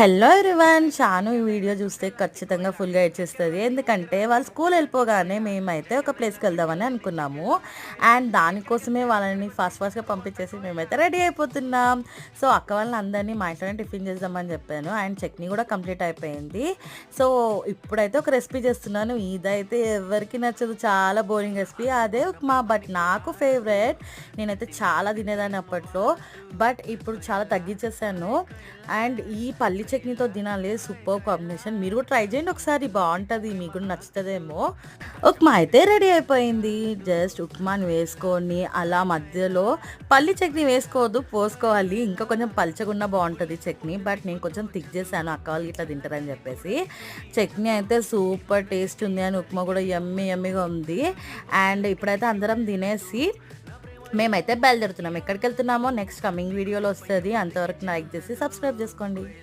Hello everyone, షాను ఈ video చూస్తే ఖచ్చితంగా ఫుల్గా ఇచ్చేస్తుంది. ఎందుకంటే వాళ్ళు స్కూల్ వెళ్ళిపోగానే మేమైతే ఒక ప్లేస్కి వెళ్దామని అనుకున్నాము. అండ్ దానికోసమే వాళ్ళని ఫాస్ట్గా పంపించేసి మేమైతే రెడీ అయిపోతున్నాం. సో అక్క వాళ్ళని అందరినీ మా ఇంట్లోనే టిఫిన్ చేద్దామని చెప్పాను. అండ్ చట్నీ కూడా కంప్లీట్ అయిపోయింది. సో ఇప్పుడైతే ఒక రెసిపీ చేస్తున్నాను. ఇదైతే ఎవరికి నచ్చదు, చాలా బోరింగ్ రెసిపీ. అదే ఉప్మా, బట్ నాకు ఫేవరెట్. నేనైతే చాలా తినేదాన్ని అప్పట్లో, బట్ ఇప్పుడు చాలా తగ్గించేసాను. అండ్ ఈ పల్లి చట్నీతో తినాలి, సూపర్ కాంబినేషన్. మీరు కూడా ట్రై చేయండి ఒకసారి, బాగుంటుంది, మీకు కూడా నచ్చుతుందేమో. ఉప్మా అయితే రెడీ అయిపోయింది. జస్ట్ ఉప్మాని వేసుకొని అలా మధ్యలో పల్లి చట్నీ వేసుకోవద్దు, పోసుకోవాలి. ఇంకా కొంచెం పల్చగున్నా బాగుంటుంది చట్నీ, బట్ నేను కొంచెం థిక్ చేశాను, అక్క వాళ్ళు ఇట్లా తింటారని చెప్పేసి. చట్నీ అయితే సూపర్ టేస్ట్ ఉంది, అని ఉప్మా కూడా యమ్మీగా ఉంది. అండ్ ఇప్పుడైతే అందరం తినేసి మేమైతే బయలుదేరుతున్నాం. ఎక్కడికి వెళ్తున్నామో నెక్స్ట్ కమింగ్ వీడియోలో వస్తుంది. అంతవరకు లైక్ చేసి సబ్స్క్రైబ్ చేసుకోండి.